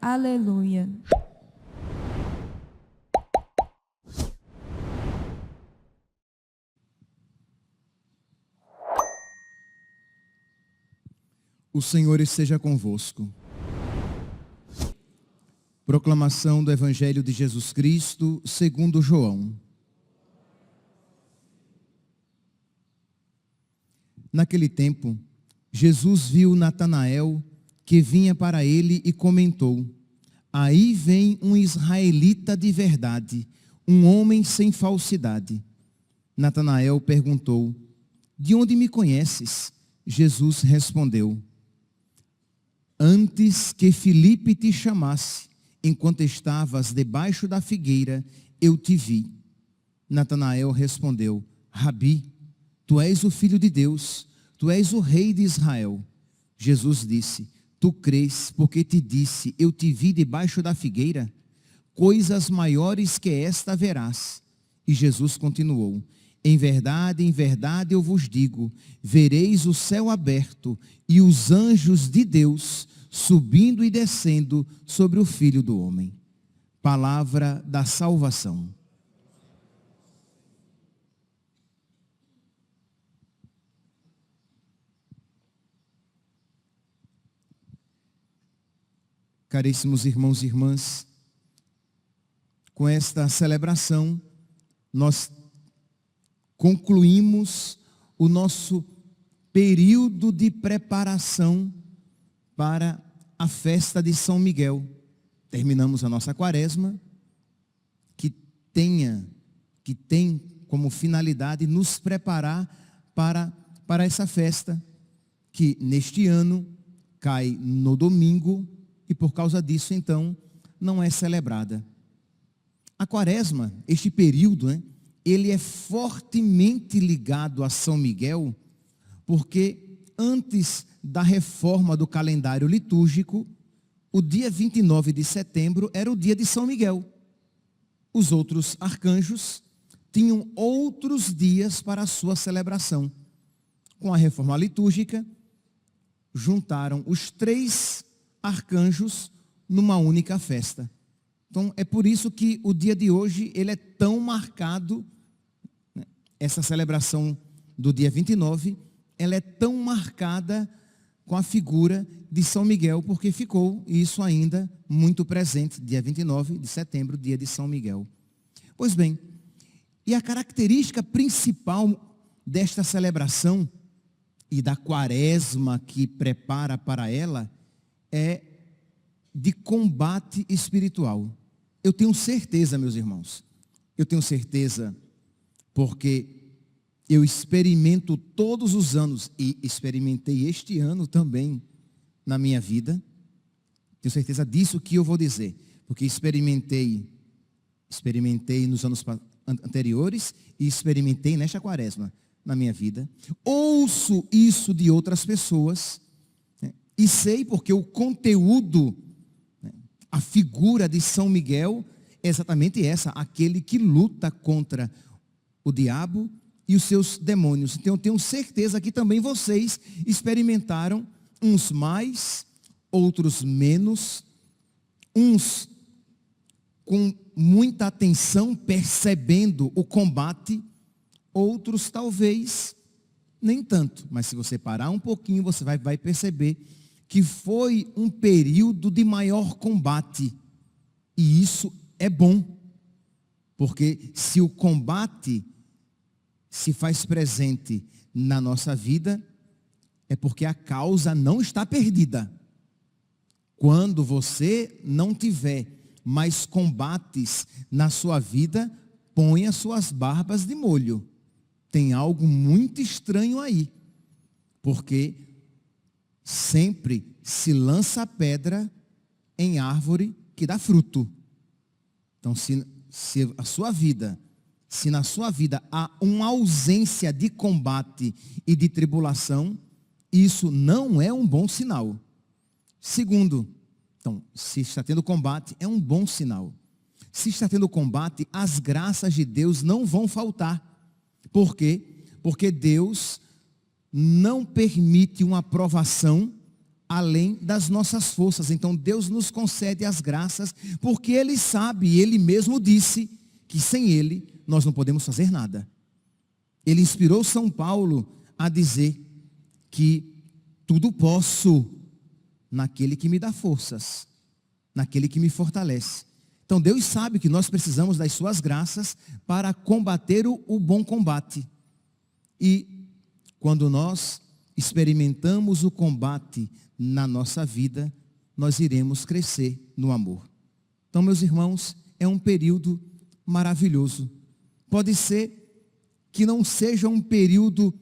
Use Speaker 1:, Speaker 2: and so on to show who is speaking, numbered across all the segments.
Speaker 1: Aleluia.
Speaker 2: O Senhor esteja convosco. Proclamação do Evangelho de Jesus Cristo, segundo João. Naquele tempo, Jesus viu Natanael, que vinha para ele, e comentou: aí vem um israelita de verdade, um homem sem falsidade. Natanael perguntou: de onde me conheces? Jesus respondeu: antes que Filipe te chamasse, enquanto estavas debaixo da figueira, eu te vi. Natanael respondeu: Rabi, tu és o Filho de Deus, tu és o Rei de Israel. Jesus disse: tu crês, porque te disse, eu te vi debaixo da figueira? Coisas maiores que esta verás. E Jesus continuou: em verdade, eu vos digo, vereis o céu aberto e os anjos de Deus subindo e descendo sobre o Filho do Homem. Palavra da salvação. Caríssimos irmãos e irmãs, com esta celebração, nós concluímos o nosso período de preparação para a festa de São Miguel. Terminamos a nossa quaresma, que tem como finalidade nos preparar para essa festa, que neste ano cai no domingo, e por causa disso, então, não é celebrada. A quaresma, este período, ele é fortemente ligado a São Miguel, porque antes da reforma do calendário litúrgico, o dia 29 de setembro era o dia de São Miguel. Os outros arcanjos tinham outros dias para a sua celebração. Com a reforma litúrgica, juntaram os 3 arcanjos numa única festa. Então, é por isso que o dia de hoje, ele é tão marcado, essa celebração do dia 29, ela é tão marcada com a figura de São Miguel, porque ficou isso ainda muito presente, dia 29 de setembro, dia de São Miguel. Pois bem, e a característica principal desta celebração e da quaresma que prepara para ela é de combate espiritual. Eu tenho certeza, meus irmãos, eu tenho certeza porque eu experimento todos os anos, e experimentei este ano também na minha vida. Tenho certeza disso que eu vou dizer, porque experimentei nos anos anteriores e experimentei nesta quaresma na minha vida. Ouço isso de outras pessoas, e sei porque o conteúdo, a figura de São Miguel é exatamente essa, aquele que luta contra o diabo e os seus demônios. Então eu tenho certeza que também vocês experimentaram, uns mais, outros menos, uns com muita atenção, percebendo o combate, outros talvez nem tanto. Mas se você parar um pouquinho, você vai perceber que foi um período de maior combate. E isso é bom, porque se o combate se faz presente na nossa vida, é porque a causa não está perdida. Quando você não tiver mais combates na sua vida, ponha suas barbas de molho. Tem algo muito estranho aí, porque sempre se lança pedra em árvore que dá fruto. Então, se na sua vida há uma ausência de combate e de tribulação, isso não é um bom sinal. Segundo, então, se está tendo combate, é um bom sinal. se está tendo combate, as graças de Deus não vão faltar. Por quê? Porque Deus não permite uma provação além das nossas forças. Então Deus nos concede as graças, porque Ele sabe, Ele mesmo disse, que sem Ele nós não podemos fazer nada. Ele inspirou São Paulo a dizer que tudo posso naquele que me dá forças, naquele que me fortalece. Então Deus sabe que nós precisamos das suas graças para combater o bom combate. E quando nós experimentamos o combate na nossa vida, nós iremos crescer no amor. Então, meus irmãos, é um período maravilhoso. Pode ser que não seja um período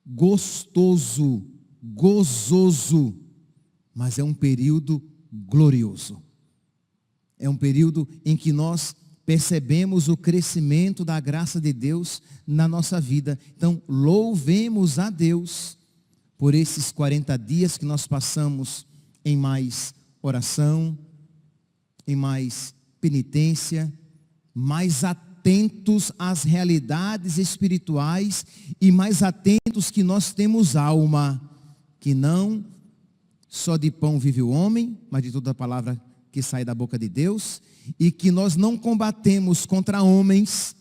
Speaker 2: gostoso, gozoso, mas é um período glorioso. É um período em que nós percebemos o crescimento da graça de Deus na nossa vida. Então, louvemos a Deus por esses 40 dias que nós passamos em mais oração, em mais penitência, mais atentos às realidades espirituais e mais atentos que nós temos alma, que não só de pão vive o homem, mas de toda a palavra que sai da boca de Deus, e que nós não combatemos contra homens,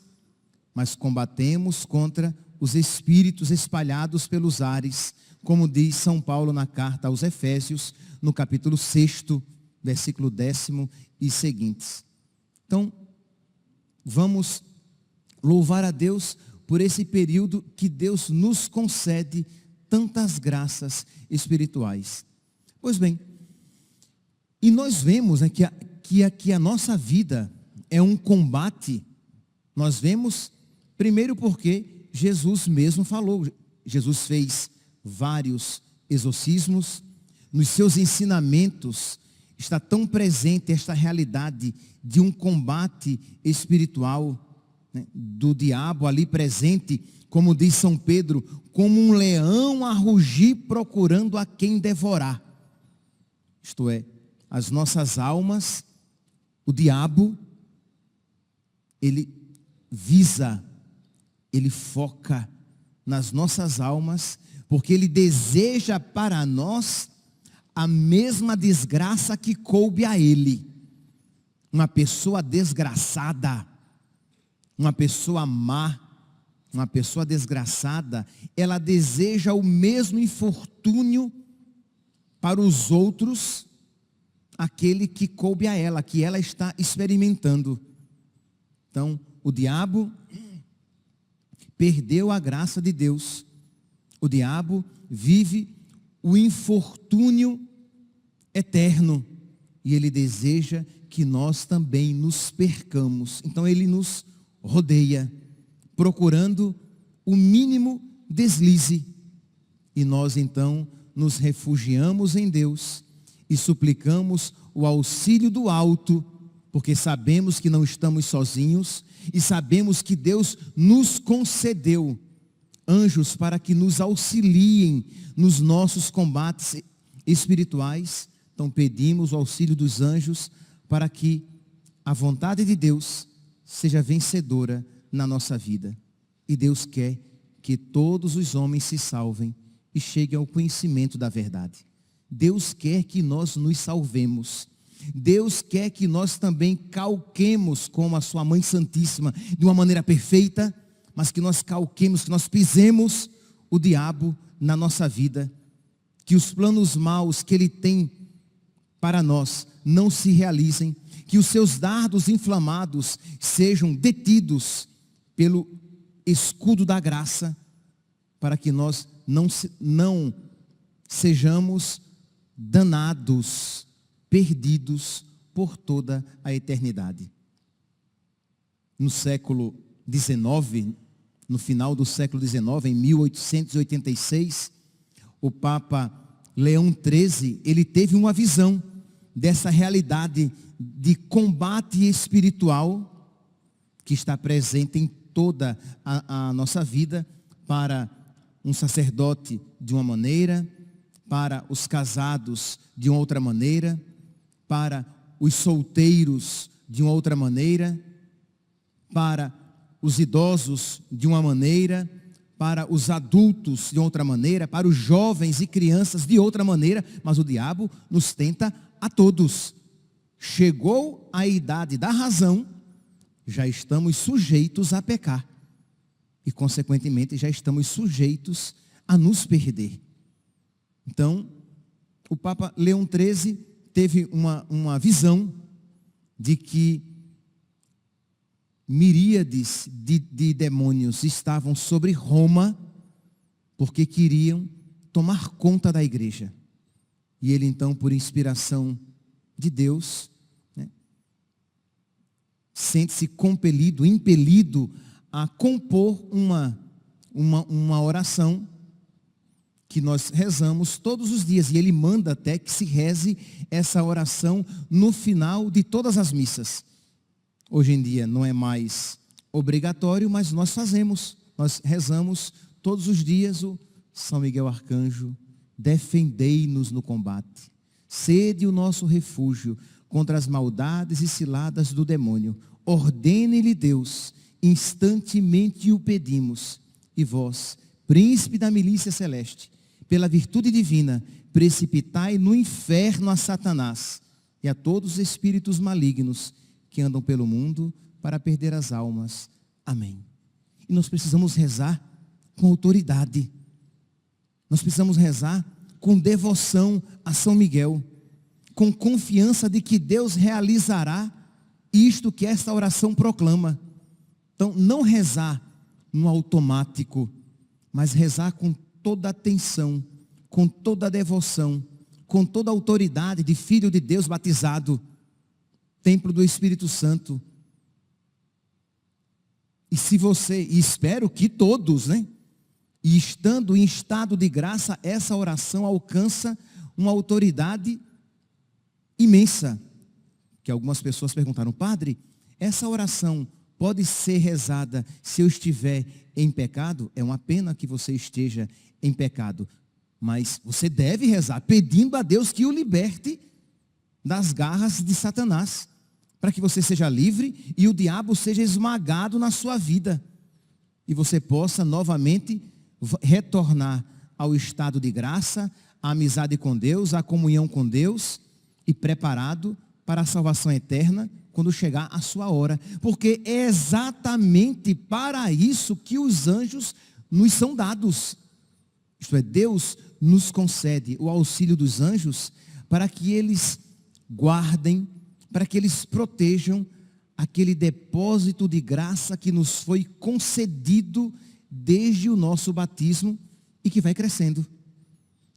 Speaker 2: mas combatemos contra os espíritos espalhados pelos ares, como diz São Paulo na carta aos Efésios, no capítulo 6, versículo 10 e seguintes. Então, vamos louvar a Deus por esse período que Deus nos concede tantas graças espirituais. Pois bem, e nós vemos, né, que a nossa vida é um combate. Nós vemos, primeiro porque Jesus mesmo falou. Jesus fez vários exorcismos. Nos seus ensinamentos está tão presente esta realidade de um combate espiritual, né, do diabo ali presente, como diz São Pedro, como um leão a rugir procurando a quem devorar. Isto é, as nossas almas, o diabo, ele visa, ele foca nas nossas almas, porque ele deseja para nós a mesma desgraça que coube a ele. Uma pessoa desgraçada, uma pessoa má, uma pessoa desgraçada, ela deseja o mesmo infortúnio para os outros, aquele que coube a ela, que ela está experimentando. Então, o diabo perdeu a graça de Deus. O diabo vive o infortúnio eterno e ele deseja que nós também nos percamos. Então ele nos rodeia, procurando o mínimo deslize. E nós então nos refugiamos em Deus e suplicamos o auxílio do alto, porque sabemos que não estamos sozinhos e sabemos que Deus nos concedeu anjos para que nos auxiliem nos nossos combates espirituais. Então pedimos o auxílio dos anjos para que a vontade de Deus seja vencedora na nossa vida. E Deus quer que todos os homens se salvem e cheguem ao conhecimento da verdade. Deus quer que nós nos salvemos. Deus quer que nós também calquemos como a sua Mãe Santíssima, de uma maneira perfeita, mas que nós calquemos, que nós pisemos o diabo na nossa vida, que os planos maus que ele tem para nós não se realizem, que os seus dardos inflamados sejam detidos pelo escudo da graça, para que nós não sejamos danados, perdidos por toda a eternidade. No século XIX, no final do século XIX, em 1886, o Papa Leão XIII, ele teve uma visão dessa realidade de combate espiritual que está presente em toda a nossa vida, para um sacerdote de uma maneira, para os casados de uma outra maneira, para os solteiros de uma outra maneira, para os idosos de uma maneira, para os adultos de outra maneira, para os jovens e crianças de outra maneira, mas o diabo nos tenta a todos. Chegou a idade da razão, já estamos sujeitos a pecar. E, consequentemente, já estamos sujeitos a nos perder. Então, o Papa Leão XIII teve uma visão de que miríades de demônios estavam sobre Roma porque queriam tomar conta da igreja. E ele então, por inspiração de Deus, né, sente-se compelido, impelido a compor uma oração que nós rezamos todos os dias. E ele manda até que se reze essa oração no final de todas as missas. Hoje em dia não é mais obrigatório, mas nós fazemos. Nós rezamos todos os dias o São Miguel Arcanjo, defendei-nos no combate. Sede o nosso refúgio contra as maldades e ciladas do demônio. Ordene-lhe Deus, instantemente o pedimos. E vós, príncipe da milícia celeste, pela virtude divina, precipitai no inferno a Satanás e a todos os espíritos malignos que andam pelo mundo para perder as almas. Amém. E nós precisamos rezar com autoridade. Nós precisamos rezar com devoção a São Miguel, com confiança de que Deus realizará isto que esta oração proclama. Então, não rezar no automático, mas rezar com toda atenção, com toda devoção, com toda autoridade de filho de Deus batizado, templo do Espírito Santo. E se você, e espero que todos, né? E estando em estado de graça, essa oração alcança uma autoridade imensa. Que algumas pessoas perguntaram: padre, essa oração pode ser rezada se eu estiver em pecado? É uma pena que você esteja em pecado, mas você deve rezar pedindo a Deus que o liberte das garras de Satanás, para que você seja livre e o diabo seja esmagado na sua vida e você possa novamente retornar ao estado de graça, à amizade com Deus, à comunhão com Deus, e preparado para a salvação eterna quando chegar a sua hora, porque é exatamente para isso que os anjos nos são dados. Isto é, Deus nos concede o auxílio dos anjos para que eles guardem, para que eles protejam aquele depósito de graça que nos foi concedido desde o nosso batismo e que vai crescendo.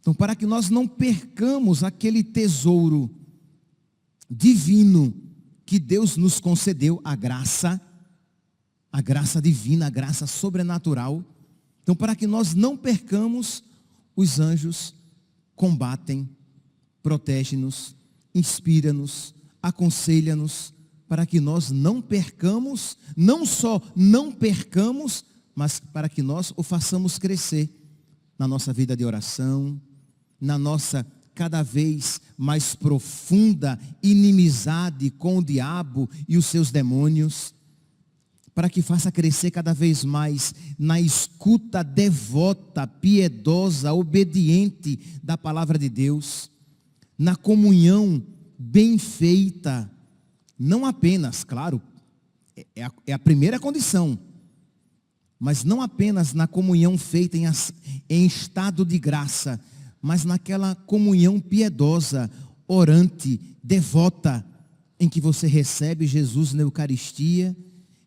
Speaker 2: Então, para que nós não percamos aquele tesouro divino que Deus nos concedeu, a graça divina, a graça sobrenatural. Então, para que nós não percamos, os anjos combatem, protegem-nos, inspira-nos, aconselha-nos, para que nós não percamos, não só não percamos, mas para que nós o façamos crescer na nossa vida de oração, na nossa cada vez mais profunda inimizade com o diabo e os seus demônios, para que faça crescer cada vez mais na escuta devota, piedosa, obediente da palavra de Deus, na comunhão bem feita, não apenas, claro, é a primeira condição, mas não apenas na comunhão feita em estado de graça, mas naquela comunhão piedosa, orante, devota, em que você recebe Jesus na Eucaristia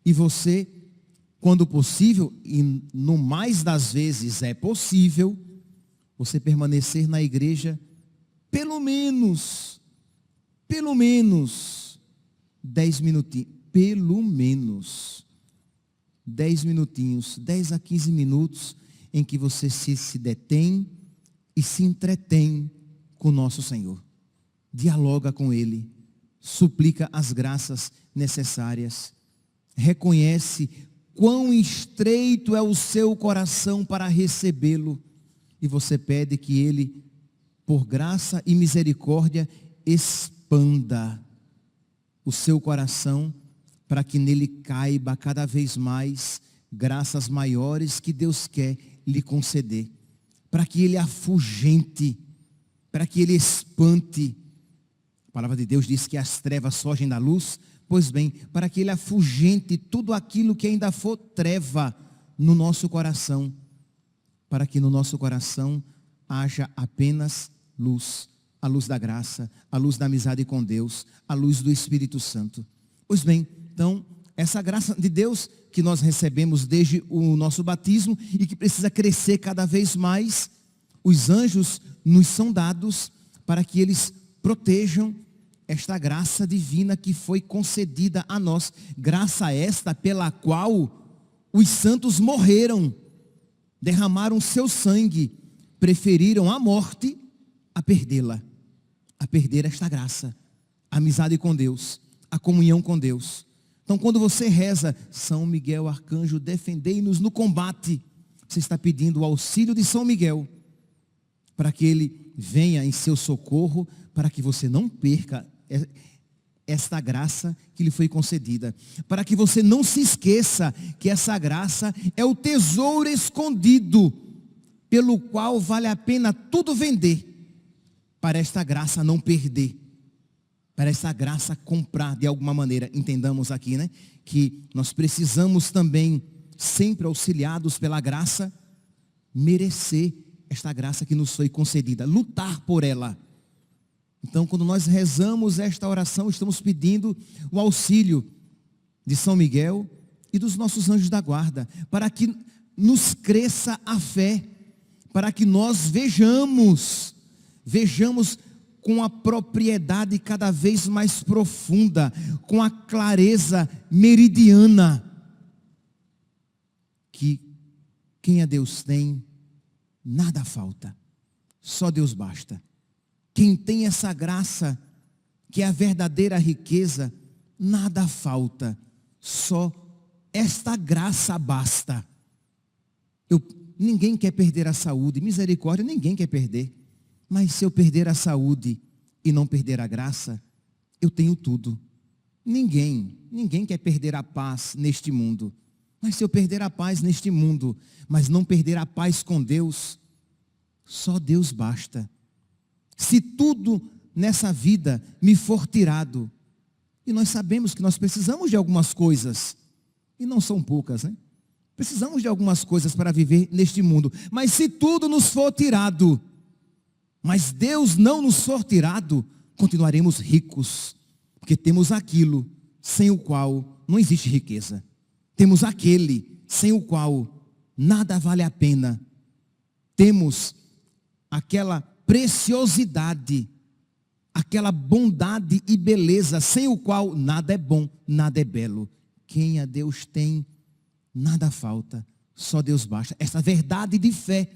Speaker 2: e você, quando possível, e no mais das vezes é possível, você permanecer na igreja pelo menos 10 minutinhos, pelo menos 10 minutinhos, 10 a 15 minutos, em que você se detém e se entretém com o nosso Senhor. Dialoga com Ele, suplica as graças necessárias, reconhece quão estreito é o seu coração para recebê-lo, e você pede que Ele, por graça e misericórdia, expanda o seu coração para que nele caiba cada vez mais graças maiores que Deus quer lhe conceder. Para que ele afugente, para que ele espante. A palavra de Deus diz que as trevas fogem da luz. Pois bem, para que ele afugente tudo aquilo que ainda for treva no nosso coração. Para que no nosso coração haja apenas luz. A luz da graça, a luz da amizade com Deus, a luz do Espírito Santo. Pois bem, então, essa graça de Deus que nós recebemos desde o nosso batismo e que precisa crescer cada vez mais, os anjos nos são dados para que eles protejam esta graça divina que foi concedida a nós. Graça esta pela qual os santos morreram, derramaram seu sangue, preferiram a morte a perdê-la. A perder esta graça, a amizade com Deus, a comunhão com Deus. Então quando você reza, São Miguel Arcanjo, defendei-nos no combate, você está pedindo o auxílio de São Miguel, para que ele venha em seu socorro, para que você não perca esta graça que lhe foi concedida. Para que você não se esqueça que essa graça é o tesouro escondido, pelo qual vale a pena tudo vender, para esta graça não perder, para esta graça comprar de alguma maneira. Entendamos aqui, né? Que nós precisamos também, sempre auxiliados pela graça, merecer esta graça que nos foi concedida, lutar por ela. Então, quando nós rezamos esta oração, estamos pedindo o auxílio de São Miguel e dos nossos anjos da guarda, para que nos cresça a fé, para que nós vejamos com a propriedade cada vez mais profunda, com a clareza meridiana, que quem a Deus tem, nada falta, só Deus basta. Quem tem essa graça, que é a verdadeira riqueza, nada falta, só esta graça basta. Ninguém quer perder a saúde, misericórdia ninguém quer perder. Mas se eu perder a saúde e não perder a graça, eu tenho tudo. Ninguém quer perder a paz neste mundo. Mas se eu perder a paz neste mundo, mas não perder a paz com Deus, só Deus basta. Se tudo nessa vida me for tirado, e nós sabemos que nós precisamos de algumas coisas, e não são poucas, né? Precisamos de algumas coisas para viver neste mundo. Mas se tudo nos for tirado, mas Deus não nos for tirado, continuaremos ricos, porque temos aquilo sem o qual não existe riqueza. Temos aquele sem o qual nada vale a pena. Temos aquela preciosidade, aquela bondade e beleza sem o qual nada é bom, nada é belo. Quem a Deus tem, nada falta, só Deus basta. Essa verdade de fé,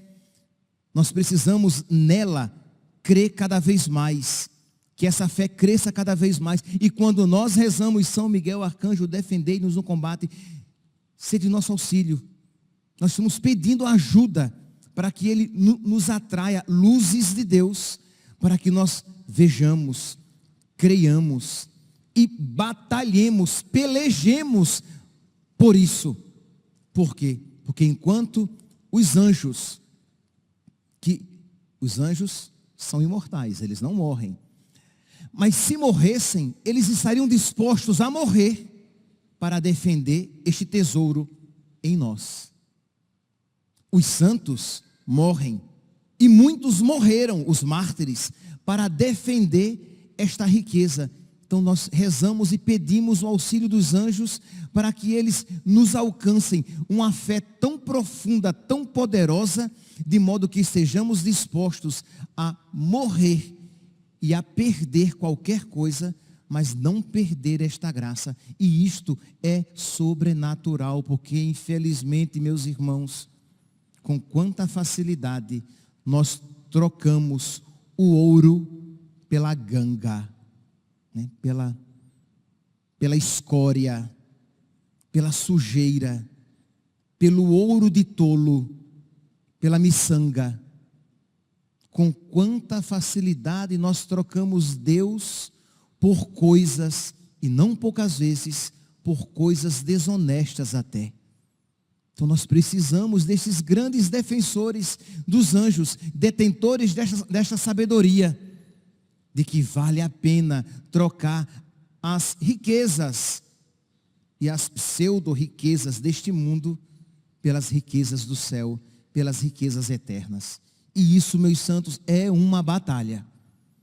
Speaker 2: nós precisamos nela crer cada vez mais, que essa fé cresça cada vez mais. E quando nós rezamos São Miguel Arcanjo, defendei-nos no combate, sede nosso auxílio. Nós estamos pedindo ajuda para que Ele nos atraia luzes de Deus, para que nós vejamos, creiamos e batalhemos, pelejemos por isso. Por quê? Porque enquanto os anjos são imortais, eles não morrem. Mas se morressem, eles estariam dispostos a morrer para defender este tesouro em nós. Os santos morrem, e muitos morreram, os mártires, para defender esta riqueza. Então nós rezamos e pedimos o auxílio dos anjos para que eles nos alcancem uma fé tão profunda, tão poderosa, de modo que estejamos dispostos a morrer e a perder qualquer coisa, mas não perder esta graça. E isto é sobrenatural, porque infelizmente, meus irmãos, com quanta facilidade nós trocamos o ouro pela ganga, né? pela escória, pela sujeira, pelo ouro de tolo, pela miçanga. Com quanta facilidade nós trocamos Deus por coisas e não poucas vezes por coisas desonestas até. Então nós precisamos desses grandes defensores dos anjos, detentores desta sabedoria, de que vale a pena trocar as riquezas e as pseudo-riquezas deste mundo pelas riquezas do céu, pelas riquezas eternas. E isso, meus santos, é uma batalha.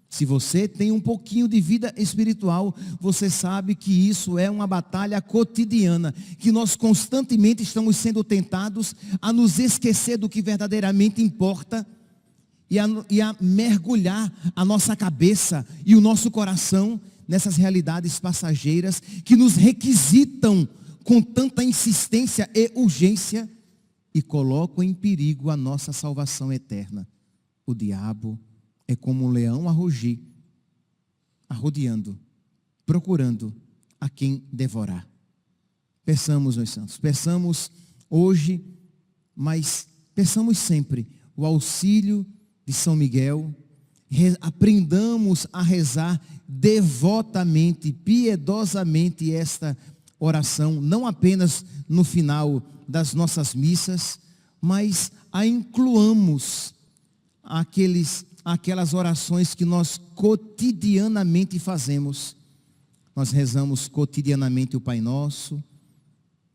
Speaker 2: Se você tem um pouquinho de vida espiritual, você sabe que isso é uma batalha cotidiana, que nós constantemente estamos sendo tentados a nos esquecer do que verdadeiramente importa e a mergulhar a nossa cabeça e o nosso coração nessas realidades passageiras que nos requisitam com tanta insistência e urgência e colocam em perigo a nossa salvação eterna. O diabo é como um leão a rugir, arrodeando, procurando a quem devorar. Peçamos, meus santos, peçamos hoje, mas peçamos sempre o auxílio de São Miguel. Aprendamos a rezar devotamente, piedosamente esta oração, não apenas no final das nossas missas, mas a incluamos aquelas orações que nós cotidianamente fazemos. Nós rezamos cotidianamente o Pai Nosso,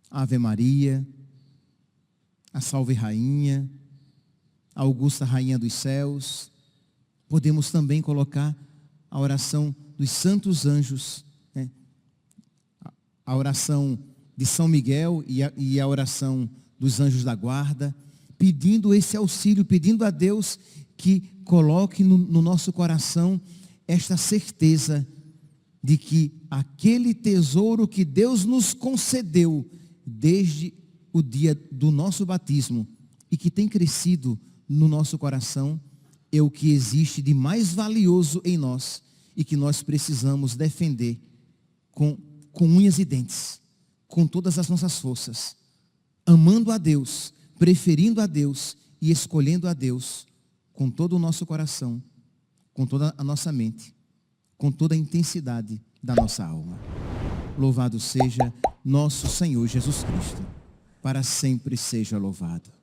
Speaker 2: a Ave Maria, a Salve Rainha, a Augusta Rainha dos Céus. Podemos também colocar a oração dos santos anjos, né? A oração de São Miguel e a oração dos anjos da guarda, pedindo esse auxílio, pedindo a Deus que coloque no nosso coração esta certeza de que aquele tesouro que Deus nos concedeu desde o dia do nosso batismo e que tem crescido no nosso coração, é o que existe de mais valioso em nós e que nós precisamos defender com unhas e dentes, com todas as nossas forças, amando a Deus, preferindo a Deus e escolhendo a Deus com todo o nosso coração, com toda a nossa mente, com toda a intensidade da nossa alma. Louvado seja nosso Senhor Jesus Cristo, para sempre seja louvado.